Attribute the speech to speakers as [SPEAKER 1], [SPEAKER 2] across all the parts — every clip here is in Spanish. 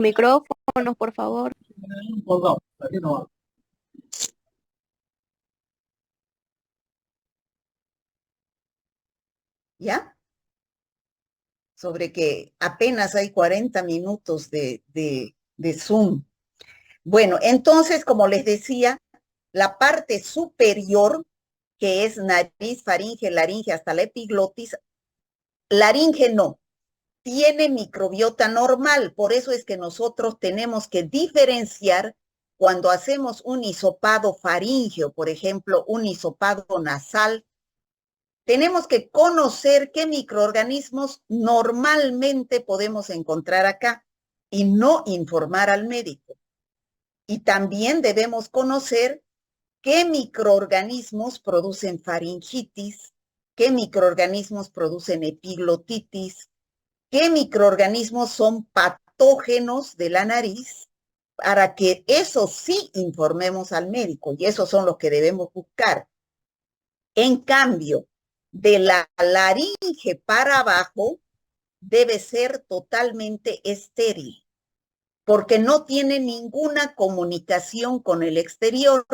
[SPEAKER 1] Micrófonos, por favor.
[SPEAKER 2] ¿Ya? Sobre que apenas hay 40 minutos de Zoom. Bueno, entonces, como les decía, la parte superior, que es nariz, faringe, laringe, hasta la epiglotis, laringe no, tiene microbiota normal. Por eso es que nosotros tenemos que diferenciar cuando hacemos un hisopado faríngeo, por ejemplo, un hisopado nasal. Tenemos que conocer qué microorganismos normalmente podemos encontrar acá y no informar al médico. Y también debemos conocer qué microorganismos producen faringitis, qué microorganismos producen epiglotitis, qué microorganismos son patógenos de la nariz, para que eso sí informemos al médico, y esos son los que debemos buscar. En cambio, de la laringe para abajo debe ser totalmente estéril, porque no tiene ninguna comunicación con el exterior.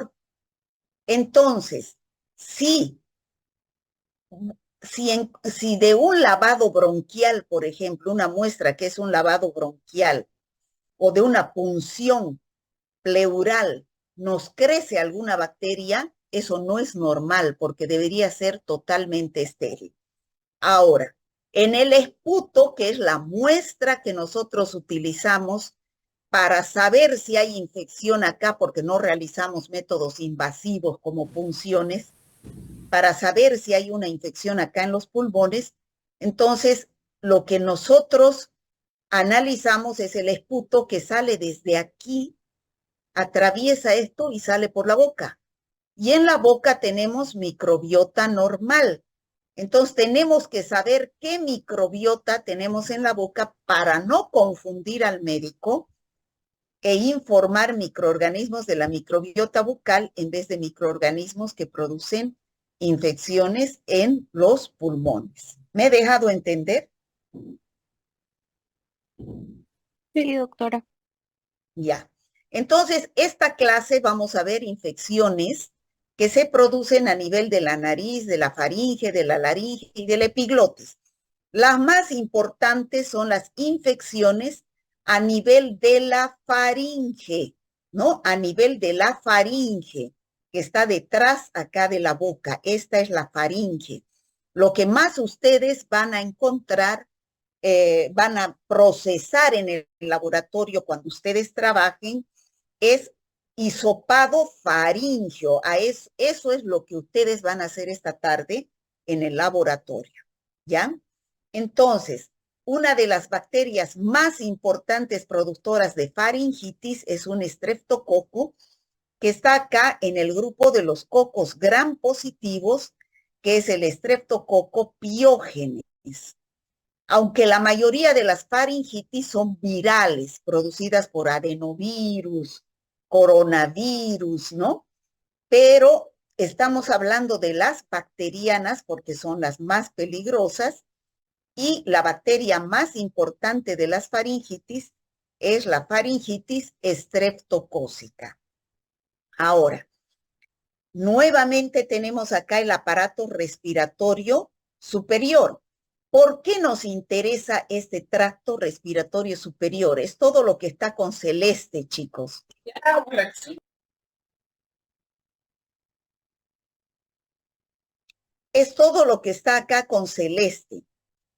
[SPEAKER 2] Entonces, si, si de un lavado bronquial, por ejemplo, una muestra que es un lavado bronquial, o de una punción pleural, nos crece alguna bacteria, eso no es normal, porque debería ser totalmente estéril. Ahora, en el esputo, que es la muestra que nosotros utilizamos para saber si hay infección acá, porque no realizamos métodos invasivos como punciones, para saber si hay una infección acá en los pulmones, entonces lo que nosotros analizamos es el esputo que sale desde aquí, atraviesa esto y sale por la boca. Y en la boca tenemos microbiota normal. Entonces tenemos que saber qué microbiota tenemos en la boca para no confundir al médico e informar microorganismos de la microbiota bucal en vez de microorganismos que producen infecciones en los pulmones. ¿Me he dejado entender?
[SPEAKER 1] Sí, doctora.
[SPEAKER 2] Ya. Entonces, esta clase vamos a ver infecciones que se producen a nivel de la nariz, de la faringe, de la laringe y de la epiglotis. Las más importantes son las infecciones a nivel de la faringe, ¿no? A nivel de la faringe, que está detrás acá de la boca. Esta es la faringe. Lo que más ustedes van a encontrar, van a procesar en el laboratorio cuando ustedes trabajen, es hisopado faríngeo. Eso es lo que ustedes van a hacer esta tarde en el laboratorio, ¿ya? Entonces, una de las bacterias más importantes productoras de faringitis es un estreptococo que está acá en el grupo de los cocos gram positivos, que es el estreptococo piógenes. Aunque la mayoría de las faringitis son virales, producidas por adenovirus, coronavirus, ¿no? Pero estamos hablando de las bacterianas porque son las más peligrosas, y la bacteria más importante de las faringitis es la faringitis estreptocócica. Ahora, nuevamente tenemos acá el aparato respiratorio superior. ¿Por qué nos interesa este tracto respiratorio superior? Es todo lo que está con celeste, chicos. Es todo lo que está acá con celeste,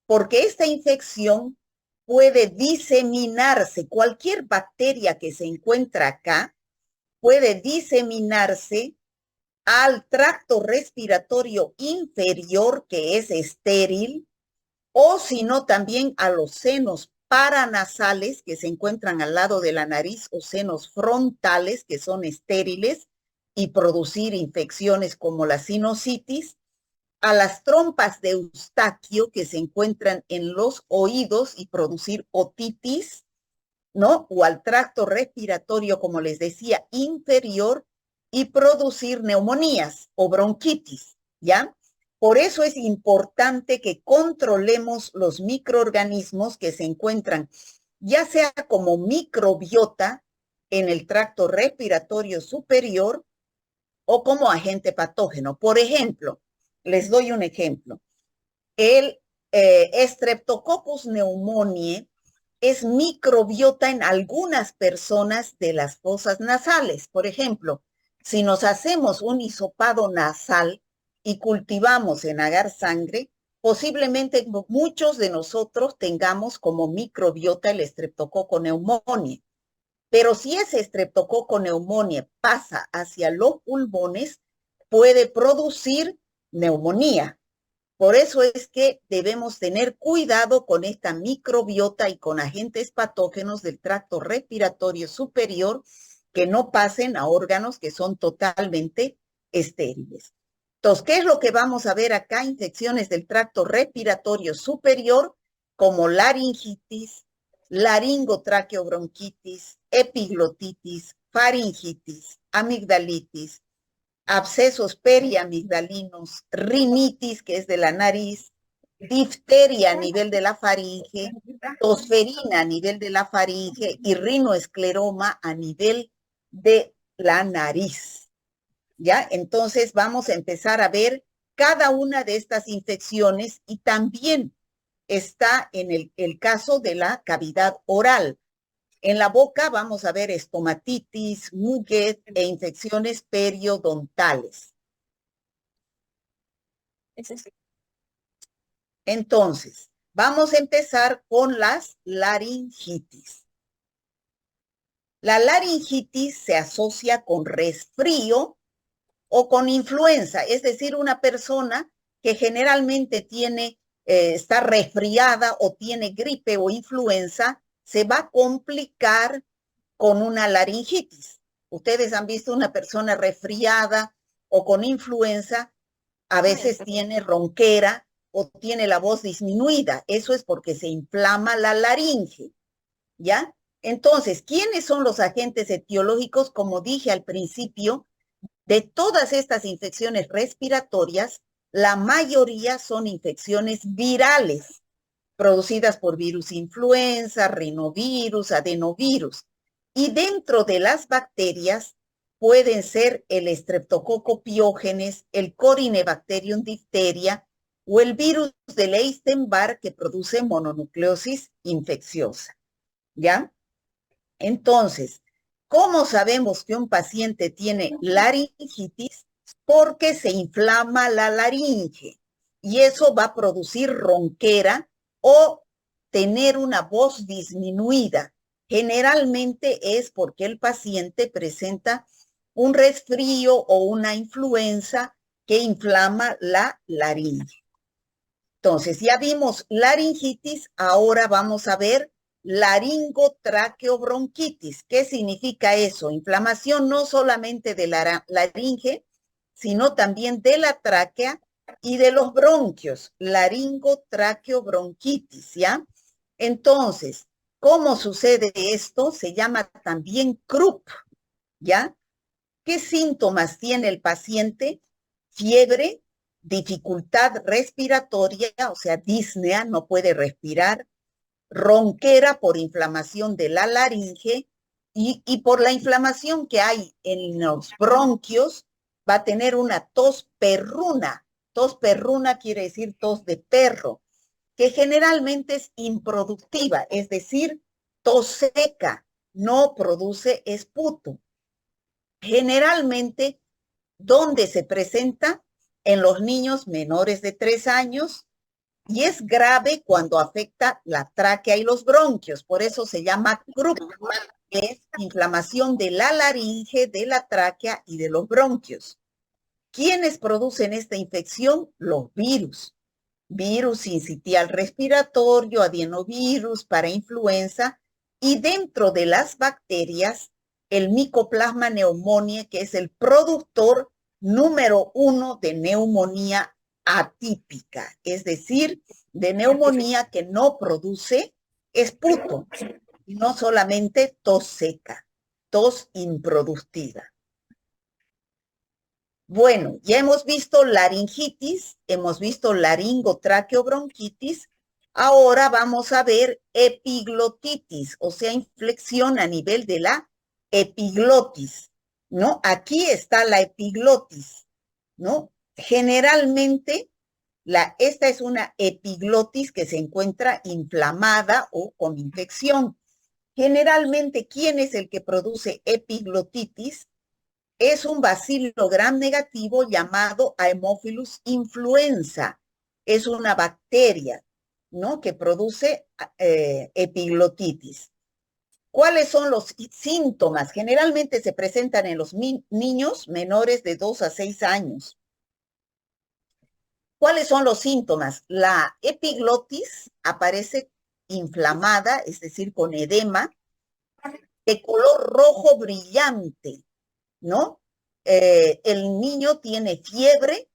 [SPEAKER 2] porque esta infección puede diseminarse. Cualquier bacteria que se encuentra acá puede diseminarse al tracto respiratorio inferior, que es estéril, o si no también a los senos paranasales que se encuentran al lado de la nariz, o senos frontales que son estériles y producir infecciones como la sinusitis, a las trompas de Eustaquio que se encuentran en los oídos y producir otitis, ¿no? O al tracto respiratorio, como les decía, inferior, y producir neumonías o bronquitis, ¿ya? Por eso es importante que controlemos los microorganismos que se encuentran ya sea como microbiota en el tracto respiratorio superior o como agente patógeno. Por ejemplo, les doy un ejemplo. El Streptococcus pneumoniae es microbiota en algunas personas de las fosas nasales. Por ejemplo, si nos hacemos un hisopado nasal y cultivamos en agar sangre, posiblemente muchos de nosotros tengamos como microbiota el Streptococcus pneumoniae. Pero si ese Streptococcus pneumoniae pasa hacia los pulmones, puede producir neumonía. Por eso es que debemos tener cuidado con esta microbiota y con agentes patógenos del tracto respiratorio superior que no pasen a órganos que son totalmente estériles. Entonces, ¿qué es lo que vamos a ver acá? Infecciones del tracto respiratorio superior como laringitis, laringotraqueobronquitis, epiglotitis, faringitis, amigdalitis, abscesos periamigdalinos, rinitis, que es de la nariz, difteria a nivel de la faringe, tosferina a nivel de la faringe y rinoescleroma a nivel de la nariz. ¿Ya? Entonces vamos a empezar a ver cada una de estas infecciones y también está en el caso de la cavidad oral. En la boca vamos a ver estomatitis, muguet e infecciones periodontales. Entonces, vamos a empezar con las laringitis. La laringitis se asocia con resfrío o con influenza, es decir, una persona que generalmente está resfriada o tiene gripe o influenza, se va a complicar con una laringitis. Ustedes han visto una persona resfriada o con influenza, a veces tiene ronquera o tiene la voz disminuida. Eso es porque se inflama la laringe, ¿ya? Entonces, ¿quiénes son los agentes etiológicos? Como dije al principio, de todas estas infecciones respiratorias, la mayoría son infecciones virales, producidas por virus influenza, rinovirus, adenovirus. Y dentro de las bacterias pueden ser el Streptococcus pyogenes, el Corynebacterium diphtheria o el virus del Epstein-Barr que produce mononucleosis infecciosa. ¿Ya? Entonces, ¿cómo sabemos que un paciente tiene laringitis? Porque se inflama la laringe y eso va a producir ronquera o tener una voz disminuida. Generalmente es porque el paciente presenta un resfrío o una influenza que inflama la laringe. Entonces, ya vimos laringitis, ahora vamos a ver laringotraqueobronquitis. ¿Qué significa eso? Inflamación no solamente de la laringe, sino también de la tráquea y de los bronquios. Laringotraqueobronquitis, ¿ya? Entonces, ¿cómo sucede esto? Se llama también CRUP, ¿ya? ¿Qué síntomas tiene el paciente? Fiebre, dificultad respiratoria, o sea, disnea, no puede respirar, ronquera por inflamación de la laringe y por la inflamación que hay en los bronquios, va a tener una tos perruna. Tos perruna quiere decir tos de perro, que generalmente es improductiva, es decir, tos seca, no produce esputo. Generalmente, ¿dónde se presenta? En los niños menores de 3 años y es grave cuando afecta la tráquea y los bronquios. Por eso se llama CRUP, que es inflamación de la laringe, de la tráquea y de los bronquios. ¿Quiénes producen esta infección? Los virus. Virus sincitial respiratorio, adenovirus, parainfluenza y dentro de las bacterias, el Mycoplasma pneumoniae, que es el productor número 1 de neumonía atípica, es decir, de neumonía que no produce esputo, y no solamente tos seca, tos improductiva. Bueno, ya hemos visto laringitis, hemos visto laringotraqueobronquitis, Ahora vamos a ver epiglotitis, o sea, inflexión a nivel de la epiglotis, ¿no? Aquí está la epiglotis, ¿no? Generalmente, esta es una epiglotis que se encuentra inflamada o con infección. Generalmente, ¿quién es el que produce epiglotitis? Es un bacilo gram negativo llamado Haemophilus influenza. Es una bacteria, ¿no? Que produce epiglotitis. ¿Cuáles son los síntomas? Generalmente se presentan en los niños menores de 2 a 6 años. ¿Cuáles son los síntomas? La epiglotis aparece inflamada, es decir, con edema, de color rojo brillante, ¿no? El niño tiene fiebre,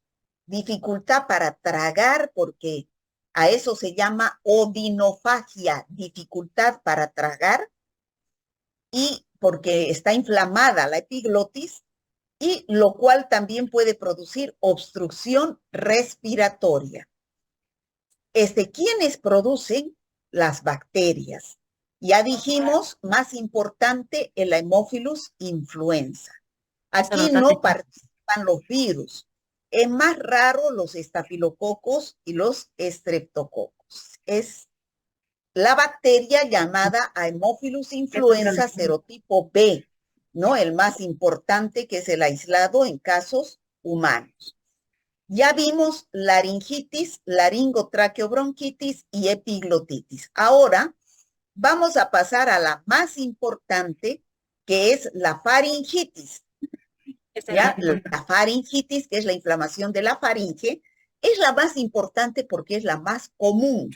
[SPEAKER 2] dificultad para tragar, porque a eso se llama odinofagia, dificultad para tragar, y porque está inflamada la epiglotis, y lo cual también puede producir obstrucción respiratoria. ¿Quiénes producen? Las bacterias. Ya dijimos, más importante, el Haemophilus influenza. Aquí no participan los virus. Es más raro los estafilococos y los estreptococos. Es la bacteria llamada Haemophilus influenza serotipo B, ¿no? El más importante, que es el aislado en casos humanos. Ya vimos laringitis, laringotraqueobronquitis y epiglotitis. Ahora vamos a pasar a la más importante, que es la faringitis. ¿Ya? La faringitis, que es la inflamación de la faringe, es la más importante porque es la más común.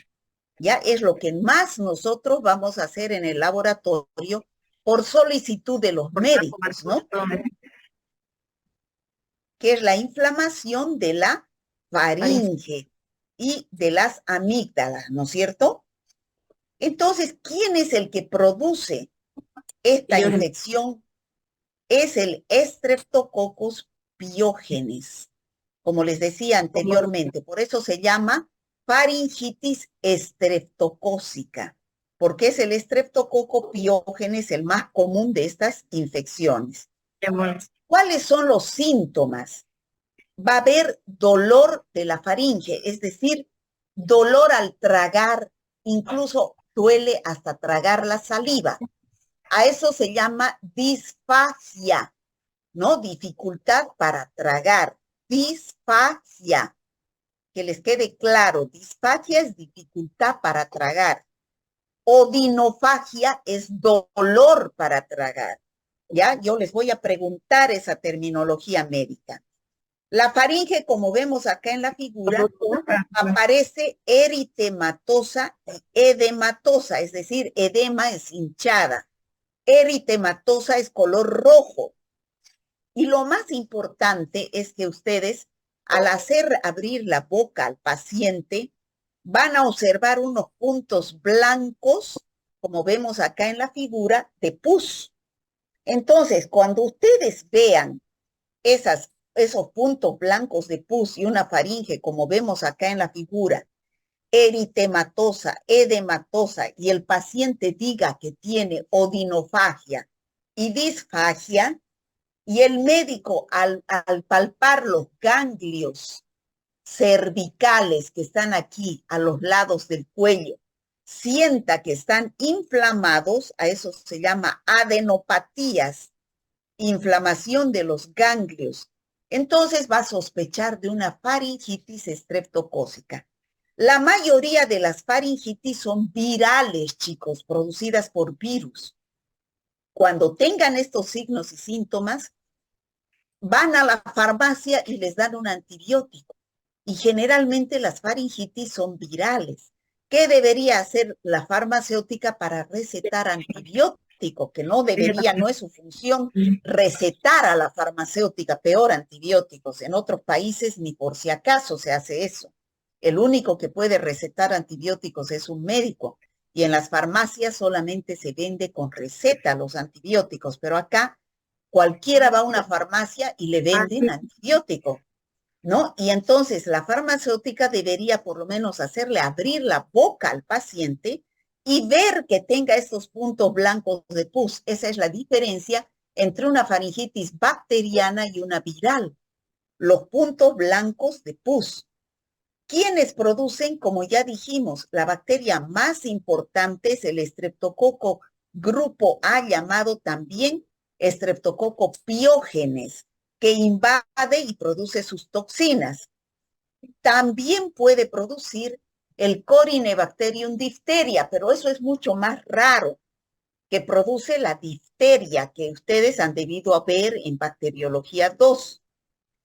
[SPEAKER 2] Ya es lo que más nosotros vamos a hacer en el laboratorio por solicitud de los médicos, ¿no? Que es la inflamación de la faringe y de las amígdalas, ¿no es cierto? Entonces, ¿quién es el que produce esta infección? Es el Streptococcus pyogenes, como les decía anteriormente. Por eso se llama faringitis estreptocócica, porque es el estreptococo piógenes el más común de estas infecciones. ¿Cuáles son los síntomas? Va a haber dolor de la faringe, es decir, dolor al tragar, incluso duele hasta tragar la saliva. A eso se llama disfagia, ¿no? Dificultad para tragar, disfagia. Que les quede claro, disfagia es dificultad para tragar. Odinofagia es dolor para tragar. ¿Ya? Yo les voy a preguntar esa terminología médica. La faringe, como vemos acá en la figura, aparece eritematosa y edematosa, es decir, edema es hinchada. Eritematosa es color rojo. Y lo más importante es que ustedes, al hacer abrir la boca al paciente, van a observar unos puntos blancos, como vemos acá en la figura, de pus. Entonces, cuando ustedes vean esos puntos blancos de pus y una faringe, como vemos acá en la figura, eritematosa, edematosa, y el paciente diga que tiene odinofagia y disfagia, y el médico al palpar los ganglios cervicales que están aquí a los lados del cuello, sienta que están inflamados, a eso se llama adenopatías, inflamación de los ganglios, entonces va a sospechar de una faringitis estreptocócica. La mayoría de las faringitis son virales, chicos, producidas por virus. Cuando tengan estos signos y síntomas, van a la farmacia y les dan un antibiótico. Y generalmente las faringitis son virales. ¿Qué debería hacer la farmacéutica para recetar antibiótico? Que no debería, no es su función recetar a la farmacéutica, peor antibióticos. En otros países ni por si acaso se hace eso. El único que puede recetar antibióticos es un médico. Y en las farmacias solamente se vende con receta los antibióticos, pero acá cualquiera va a una farmacia y le venden antibiótico. ¿no? Y entonces la farmacéutica debería por lo menos hacerle abrir la boca al paciente y ver que tenga estos puntos blancos de pus. Esa es la diferencia entre una faringitis bacteriana y una viral. Los puntos blancos de pus. ¿Quiénes producen? Como ya dijimos, la bacteria más importante es el estreptococo grupo A, llamado también estreptococo piógenes, que invade y produce sus toxinas. También puede producir el Corynebacterium diphtheria, pero eso es mucho más raro, que produce la difteria, que ustedes han debido ver en Bacteriología 2.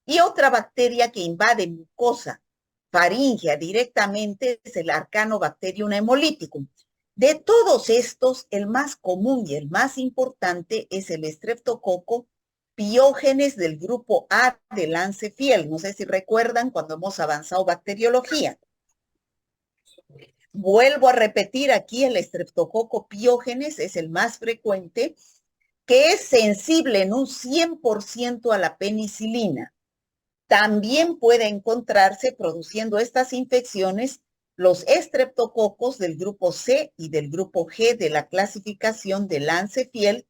[SPEAKER 2] Y otra bacteria que invade mucosa faríngea directamente es el Arcanobacterium hemolyticum. De todos estos, el más común y el más importante es el estreptococo piógenes del grupo A de Lancefiel. No sé si recuerdan cuando hemos avanzado bacteriología. Vuelvo a repetir aquí, el estreptococo piógenes es el más frecuente, que es sensible en un 100% a la penicilina. También puede encontrarse produciendo estas infecciones los estreptococos del grupo C y del grupo G de la clasificación de Lancefiel,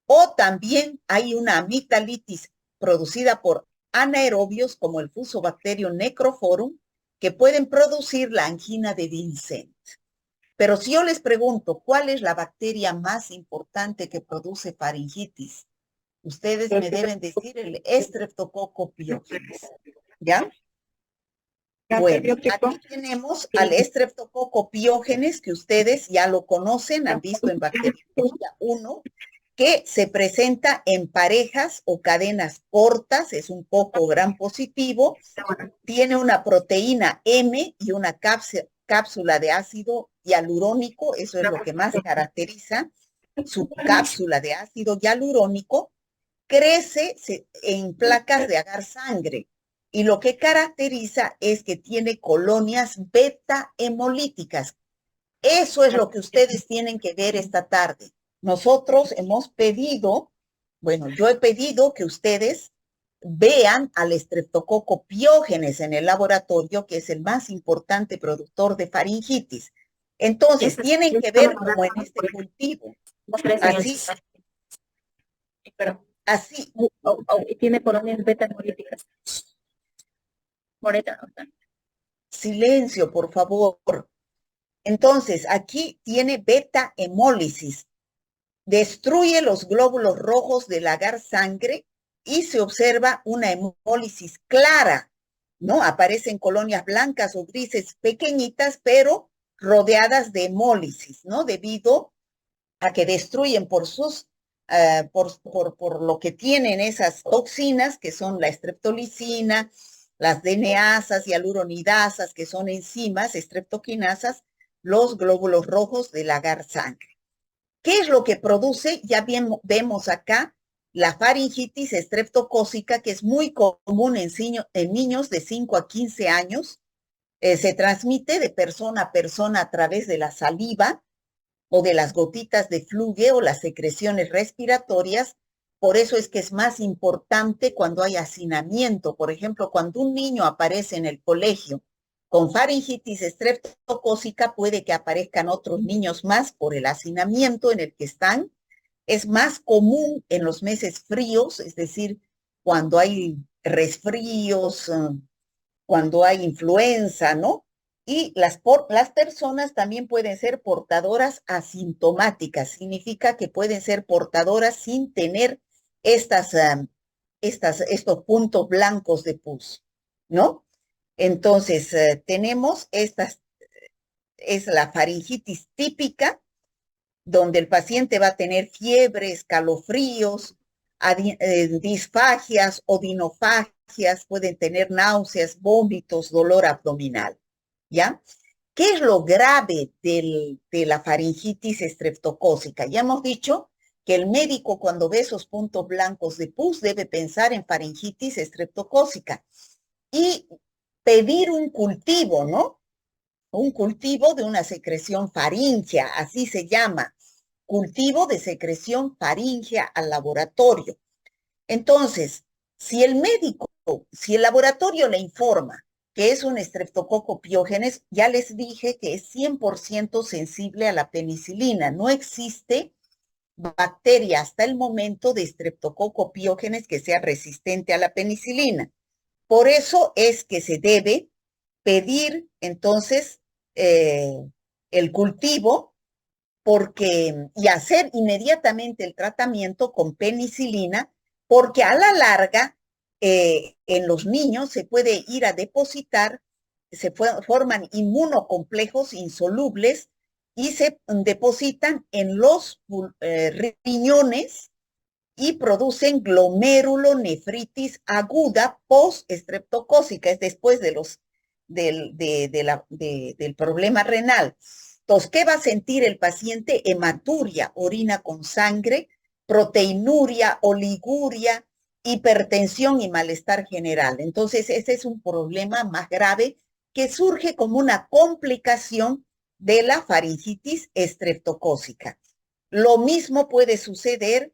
[SPEAKER 2] o también hay una amigdalitis producida por anaerobios como el Fusobacterium necrophorum, que pueden producir la angina de Vincent. Pero si yo les pregunto, ¿cuál es la bacteria más importante que produce faringitis? Ustedes me deben decir el estreptococo piógenes, ¿ya? Bueno, aquí tenemos al estreptococo piógenes, que ustedes ya lo conocen, han visto en Bacteriología 1, que se presenta en parejas o cadenas cortas, es un coco gram positivo, tiene una proteína M y una cápsula de ácido hialurónico, eso es lo que más caracteriza su cápsula de ácido hialurónico. Crece en placas de agar sangre y lo que caracteriza es que tiene colonias beta hemolíticas. Eso es lo que ustedes tienen que ver esta tarde. Nosotros hemos pedido, bueno, yo he pedido que ustedes vean al estreptococo piógenes en el laboratorio, que es el más importante productor de faringitis. Entonces, tienen que ver como en este cultivo. Así, así.
[SPEAKER 3] Tiene colonias beta hemolíticas.
[SPEAKER 2] Silencio, por favor. Entonces, aquí tiene beta hemólisis. Destruye los glóbulos rojos del agar sangre y se observa una hemólisis clara, ¿no? Aparecen colonias blancas o grises pequeñitas, pero rodeadas de hemólisis, ¿no? Debido a que destruyen por sus, por lo que tienen esas toxinas, que son la streptolicina, las DNasas y hialuronidasas, que son enzimas estreptoquinasas, los glóbulos rojos del agar sangre. ¿Qué es lo que produce? Ya bien, vemos acá la faringitis estreptocócica, que es muy común en niños de 5 a 15 años. Se transmite de persona a persona a través de la saliva o de las gotitas de fluye o las secreciones respiratorias. Por eso es que es más importante cuando hay hacinamiento. Por ejemplo, cuando un niño aparece en el colegio con faringitis estreptocócica, puede que aparezcan otros niños más por el hacinamiento en el que están. Es más común en los meses fríos, es decir, cuando hay resfríos, cuando hay influenza, ¿no? Y las personas también pueden ser portadoras asintomáticas, significa que pueden ser portadoras sin tener estos puntos blancos de pus, ¿no? Entonces, tenemos es la faringitis típica, donde el paciente va a tener fiebre, escalofríos, disfagias, odinofagias, pueden tener náuseas, vómitos, dolor abdominal, ¿ya? ¿Qué es lo grave de la faringitis estreptocócica? Ya hemos dicho que el médico, cuando ve esos puntos blancos de pus, debe pensar en faringitis estreptocócica y pedir un cultivo, ¿no? Un cultivo de una secreción faríngea, así se llama, cultivo de secreción faríngea al laboratorio. Entonces, si el médico si el laboratorio le informa que es un Streptococcus pyogenes, ya les dije que es 100% sensible a la penicilina. No existe bacteria hasta el momento de Streptococcus pyogenes que sea resistente a la penicilina. Por eso es que se debe pedir entonces el cultivo y hacer inmediatamente el tratamiento con penicilina, porque a la larga en los niños se puede ir a depositar, forman inmunocomplejos insolubles y se depositan en los riñones y producen glomerulonefritis aguda post-estreptocócica, es después del problema renal. Entonces, ¿qué va a sentir el paciente? Hematuria, orina con sangre, proteinuria, oliguria, hipertensión y malestar general. Entonces, ese es un problema más grave que surge como una complicación de la faringitis estreptocócica. Lo mismo puede suceder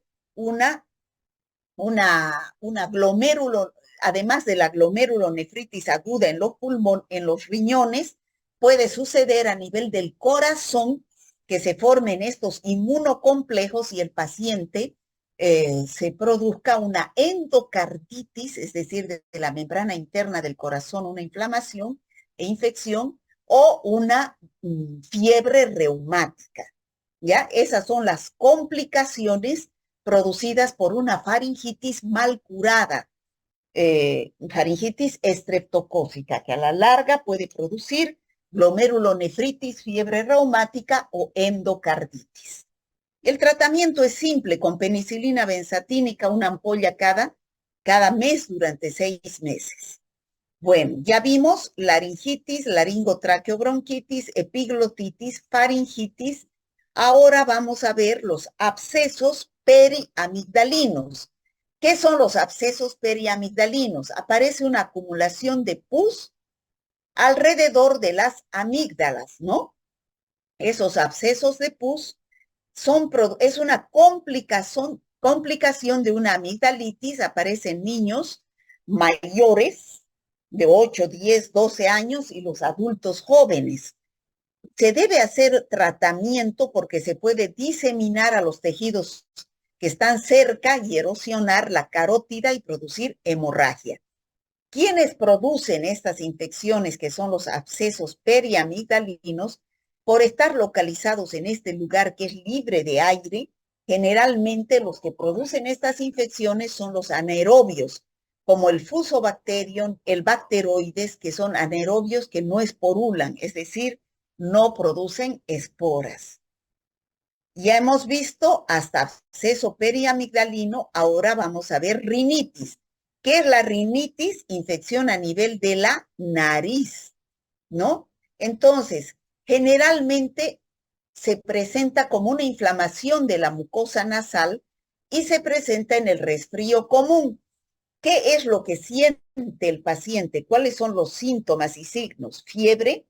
[SPEAKER 2] además de la glomerulonefritis aguda en los pulmones, en los riñones, puede suceder a nivel del corazón que se formen estos inmunocomplejos y el paciente se produzca una endocarditis, es decir, de la membrana interna del corazón, una inflamación e infección o una fiebre reumática. ¿Ya? Esas son las complicaciones producidas por una faringitis mal curada, faringitis estreptocócica, que a la larga puede producir glomerulonefritis, fiebre reumática o endocarditis. El tratamiento es simple, con penicilina benzatínica, una ampolla cada mes durante 6 meses. Bueno, ya vimos laringitis, laringotraqueobronquitis, epiglotitis, faringitis. Ahora vamos a ver los abscesos periamigdalinos. ¿Qué son los abscesos periamigdalinos? Aparece una acumulación de pus alrededor de las amígdalas, ¿no? Esos abscesos de pus es una complicación de una amigdalitis, aparece en niños mayores de 8, 10, 12 años y los adultos jóvenes. Se debe hacer tratamiento porque se puede diseminar a los tejidos que están cerca y erosionar la carótida y producir hemorragia. ¿Quiénes producen estas infecciones que son los abscesos periamigdalinos? Por estar localizados en este lugar que es libre de aire, generalmente los que producen estas infecciones son los anaerobios, como el Fusobacterium, el Bacteroides, que son anaerobios que no esporulan, es decir, no producen esporas. Ya hemos visto hasta absceso periamigdalino, ahora vamos a ver rinitis. ¿Qué es la rinitis? Infección a nivel de la nariz, ¿no? Entonces, generalmente se presenta como una inflamación de la mucosa nasal y se presenta en el resfrío común. ¿Qué es lo que siente el paciente? ¿Cuáles son los síntomas y signos? Fiebre,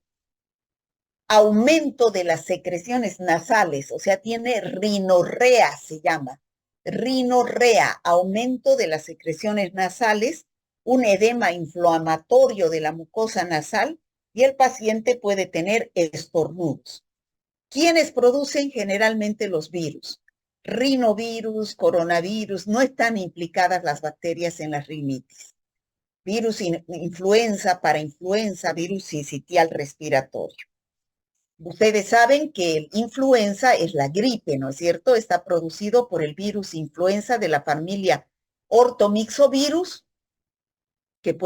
[SPEAKER 2] aumento de las secreciones nasales, o sea, tiene rinorrea, se llama. Rinorrea, aumento de las secreciones nasales, un edema inflamatorio de la mucosa nasal y el paciente puede tener estornudos. ¿Quiénes producen generalmente los virus? Rinovirus, coronavirus, no están implicadas las bacterias en la rinitis. Virus influenza, parainfluenza, virus sincitial respiratorio. Ustedes saben que el influenza es la gripe, ¿no es cierto? Está producido por el virus influenza de la familia ortomixovirus, que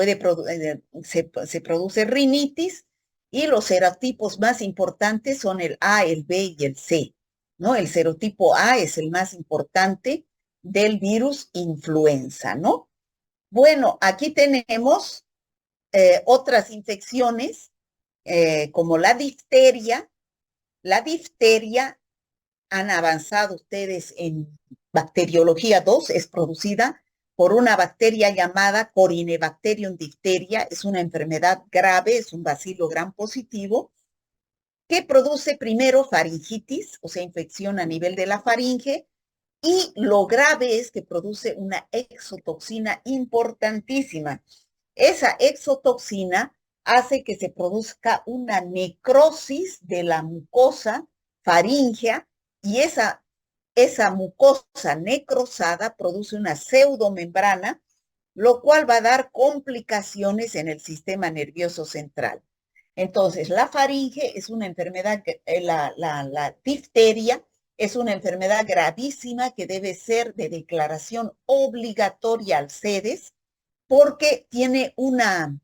[SPEAKER 2] se produce rinitis, y los serotipos más importantes son el A, el B y el C, ¿no? El serotipo A es el más importante del virus influenza, ¿no? Bueno, aquí tenemos otras infecciones como la difteria. La difteria, han avanzado ustedes en bacteriología 2, es producida por una bacteria llamada Corynebacterium diphtheria, es una enfermedad grave, es un bacilo gram positivo, que produce primero faringitis, o sea, infección a nivel de la faringe, y lo grave es que produce una exotoxina importantísima, Esa exotoxina hace que se produzca una necrosis de la mucosa faríngea y esa mucosa necrosada produce una pseudomembrana, lo cual va a dar complicaciones en el sistema nervioso central. Entonces, la faringe es una enfermedad, la difteria es una enfermedad gravísima que debe ser de declaración obligatoria al CEDES porque tiene una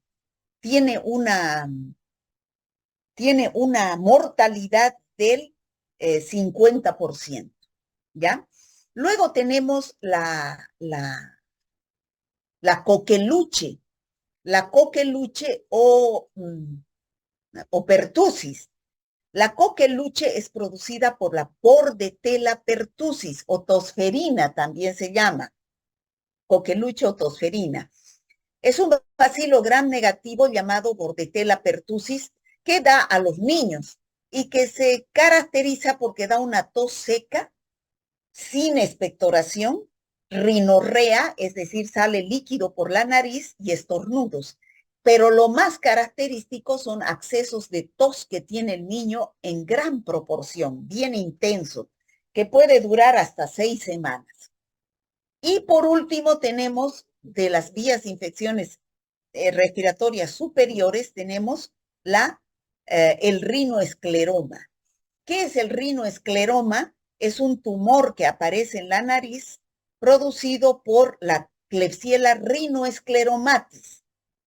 [SPEAKER 2] mortalidad del 50%, ¿ya? Luego tenemos la coqueluche. La coqueluche o pertussis. La coqueluche es producida por la Bordetella pertussis o tosferina, también se llama. Coqueluche o tosferina. Es un bacilo gram negativo llamado Bordetella pertussis que da a los niños y que se caracteriza porque da una tos seca, sin expectoración, rinorrea, es decir, sale líquido por la nariz y estornudos. Pero lo más característico son accesos de tos que tiene el niño en gran proporción, bien intenso, que puede durar hasta 6 semanas. Y por último tenemos de las vías de infecciones respiratorias superiores, tenemos el rinoescleroma. ¿Qué es el rinoescleroma? Es un tumor que aparece en la nariz producido por la Klebsiella rhinoescleromatis,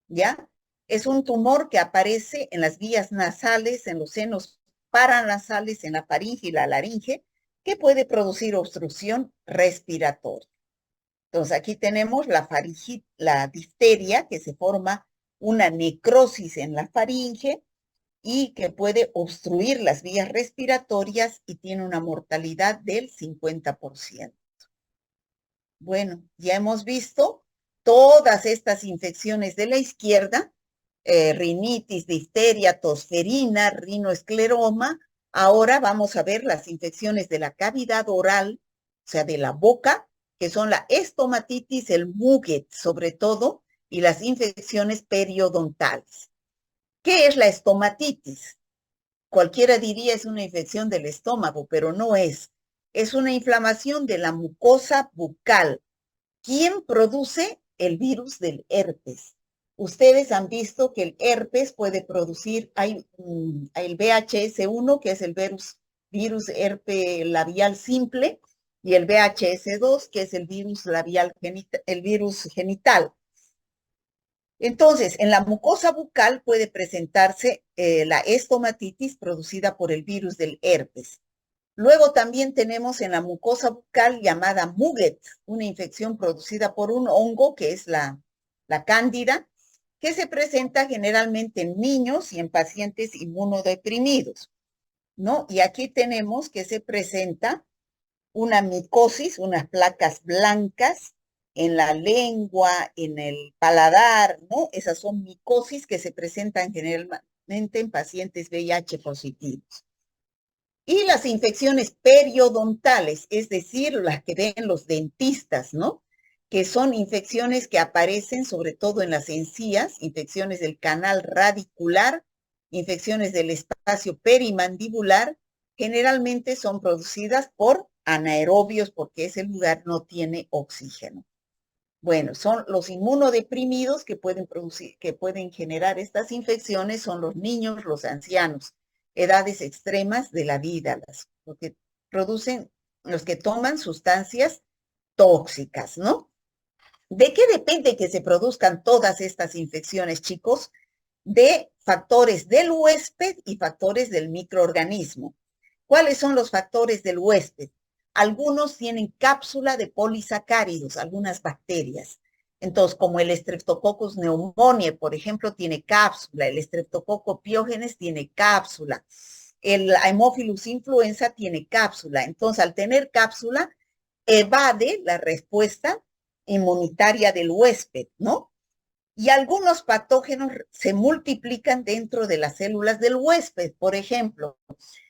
[SPEAKER 2] ¿ya? Es un tumor que aparece en las vías nasales, en los senos paranasales, en la faringe y la laringe, que puede producir obstrucción respiratoria. Entonces, aquí tenemos la difteria, que se forma una necrosis en la faringe y que puede obstruir las vías respiratorias y tiene una mortalidad del 50%. Bueno, ya hemos visto todas estas infecciones de la izquierda, rinitis, difteria, tosferina, rinoescleroma. Ahora vamos a ver las infecciones de la cavidad oral, o sea, de la boca, que son la estomatitis, el muget sobre todo, y las infecciones periodontales. ¿Qué es la estomatitis? Cualquiera diría es una infección del estómago, pero no es. Es una inflamación de la mucosa bucal. ¿Quién produce el virus del herpes? Ustedes han visto que el herpes puede producir, hay el VHS1, que es el virus herpes labial simple, y el VHS2, que es el virus genital. Entonces, en la mucosa bucal puede presentarse la estomatitis producida por el virus del herpes. Luego también tenemos en la mucosa bucal llamada muget, una infección producida por un hongo que es la cándida, que se presenta generalmente en niños y en pacientes inmunodeprimidos, ¿no? Y aquí tenemos que se presenta una micosis, unas placas blancas en la lengua, en el paladar, ¿no? Esas son micosis que se presentan generalmente en pacientes VIH positivos. Y las infecciones periodontales, es decir, las que ven los dentistas, ¿no? Que son infecciones que aparecen sobre todo en las encías, infecciones del canal radicular, infecciones del espacio perimandibular, generalmente son producidas por anaerobios porque ese lugar no tiene oxígeno. Bueno, son los inmunodeprimidos que pueden generar estas infecciones, son los niños, los ancianos, edades extremas de la vida, los que toman sustancias tóxicas, ¿no? ¿De qué depende que se produzcan todas estas infecciones, chicos? De factores del huésped y factores del microorganismo. ¿Cuáles son los factores del huésped? Algunos tienen cápsula de polisacáridos, algunas bacterias. Entonces, como el Streptococcus pneumoniae, por ejemplo, tiene cápsula, el Streptococcus pyogenes tiene cápsula, el Haemophilus influenza tiene cápsula. Entonces, al tener cápsula, evade la respuesta inmunitaria del huésped, ¿no? Y algunos patógenos se multiplican dentro de las células del huésped. Por ejemplo,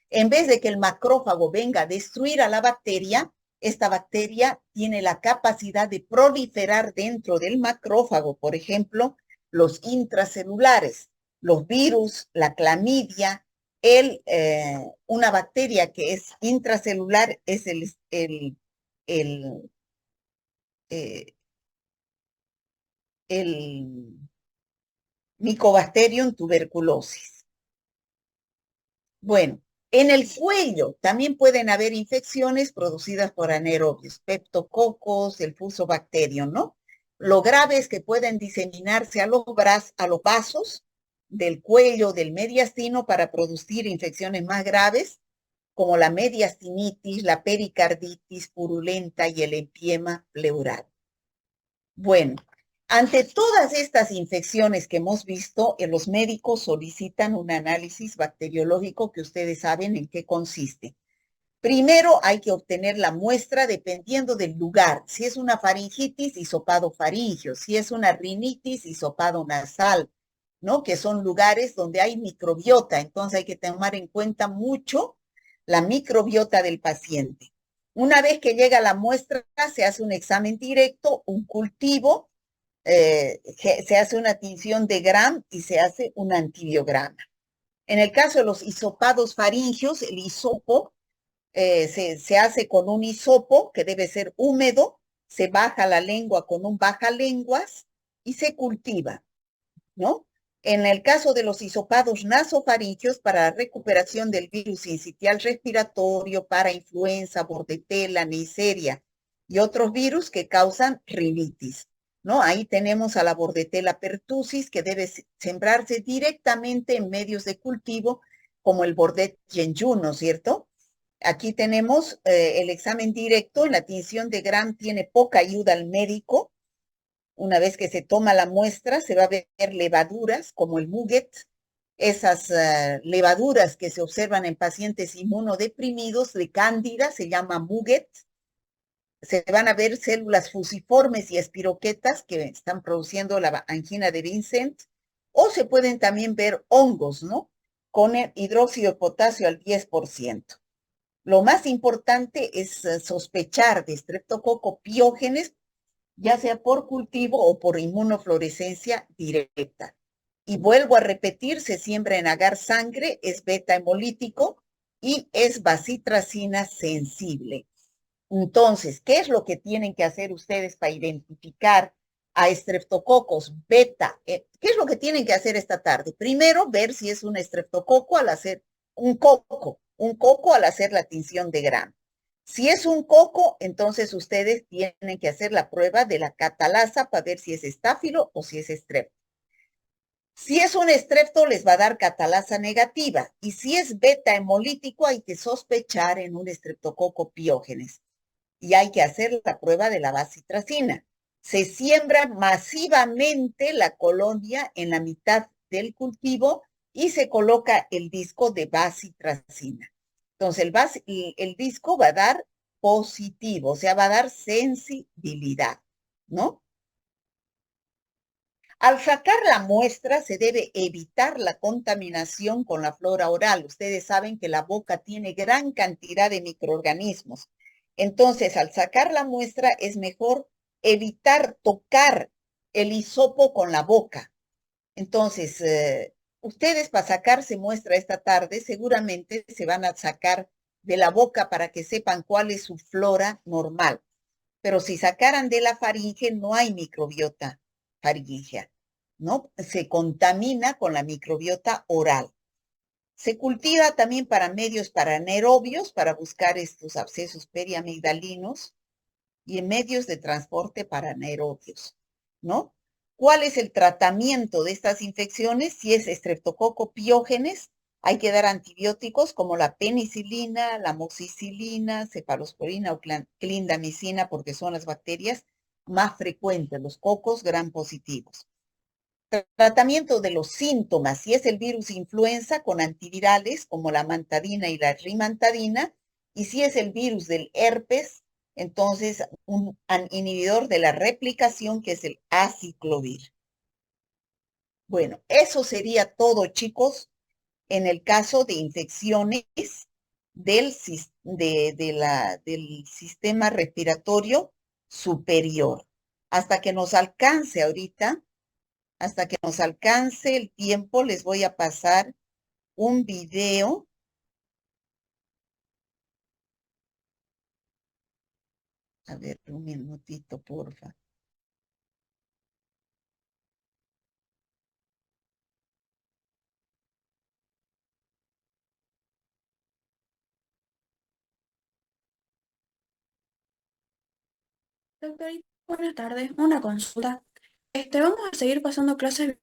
[SPEAKER 2] en vez de que el macrófago venga a destruir a la bacteria, esta bacteria tiene la capacidad de proliferar dentro del macrófago. Por ejemplo, los intracelulares, los virus, la clamidia, una bacteria que es intracelular es el, eh, el Mycobacterium tuberculosis. Bueno, en el cuello también pueden haber infecciones producidas por anaerobios, peptococos, el fusobacterium, ¿no? Lo grave es que pueden diseminarse a los vasos del cuello, del mediastino, para producir infecciones más graves, como la mediastinitis, la pericarditis purulenta y el empiema pleural. Bueno, ante todas estas infecciones que hemos visto, los médicos solicitan un análisis bacteriológico que ustedes saben en qué consiste. Primero hay que obtener la muestra dependiendo del lugar. Si es una faringitis, hisopado faríngeo. Si es una rinitis, hisopado nasal, ¿no? Que son lugares donde hay microbiota. Entonces hay que tomar en cuenta mucho la microbiota del paciente. Una vez que llega la muestra, se hace un examen directo, un cultivo, se hace una tinción de Gram y se hace un antibiograma. En el caso de los hisopados faringios, el hisopo se hace con un hisopo que debe ser húmedo, se baja la lengua con un bajalenguas y se cultiva, ¿no? En el caso de los hisopados nasofaringios, para la recuperación del virus sincitial respiratorio, para influenza, bordetela, neisseria y otros virus que causan rinitis, ¿no? Ahí tenemos a la bordetela pertussis, que debe sembrarse directamente en medios de cultivo, como el bordet yenyu, ¿no es cierto? Aquí tenemos el examen directo. En la tinción de Gram tiene poca ayuda al médico. Una vez que se toma la muestra, se va a ver levaduras como el muguet. Esas levaduras que se observan en pacientes inmunodeprimidos de cándida se llama muguet. Se van a ver células fusiformes y espiroquetas que están produciendo la angina de Vincent. O se pueden también ver hongos, ¿no? Con el hidróxido de potasio al 10%. Lo más importante es sospechar de Streptococcus pyogenes, ya sea por cultivo o por inmunofluorescencia directa. Y vuelvo a repetir, se siembra en agar sangre, es beta hemolítico y es bacitracina sensible. Entonces, ¿qué es lo que tienen que hacer ustedes para identificar a Streptococcus beta? ¿Qué es lo que tienen que hacer esta tarde? Primero, ver si es un estreptococo al hacer un coco al hacer la tinción de Gram. Si es un coco, entonces ustedes tienen que hacer la prueba de la catalasa para ver si es estáfilo o si es estrepto. Si es un estrepto, les va a dar catalasa negativa. Y si es beta hemolítico, hay que sospechar en un estreptococo piógenes. Y hay que hacer la prueba de la bacitracina. Se siembra masivamente la colonia en la mitad del cultivo y se coloca el disco de bacitracina. Entonces, el disco va a dar positivo, o sea, va a dar sensibilidad, ¿no? Al sacar la muestra, se debe evitar la contaminación con la flora oral. Ustedes saben que la boca tiene gran cantidad de microorganismos. Entonces, al sacar la muestra, es mejor evitar tocar el hisopo con la boca. Entonces, ustedes para sacarse muestra esta tarde, seguramente se van a sacar de la boca para que sepan cuál es su flora normal. Pero si sacaran de la faringe, no hay microbiota faríngea, ¿no? Se contamina con la microbiota oral. Se cultiva también para medios anaerobios, para buscar estos abscesos periamigdalinos, y en medios de transporte para anaerobios, ¿no? ¿Cuál es el tratamiento de estas infecciones? Si es estreptococo piógenes, hay que dar antibióticos como la penicilina, la amoxicilina, cefalosporina o clindamicina, porque son las bacterias más frecuentes, los cocos gram positivos. Tratamiento de los síntomas, si es el virus influenza, con antivirales como la mantadina y la rimantadina, y si es el virus del herpes, entonces un inhibidor de la replicación, que es el aciclovir. Bueno, eso sería todo, chicos, en el caso de infecciones del sistema respiratorio superior. Hasta que nos alcance ahorita Hasta que nos alcance el tiempo, les voy a pasar un video. A ver, un minutito, porfa.
[SPEAKER 4] Doctorita, buenas tardes. Una consulta. Vamos a seguir pasando clases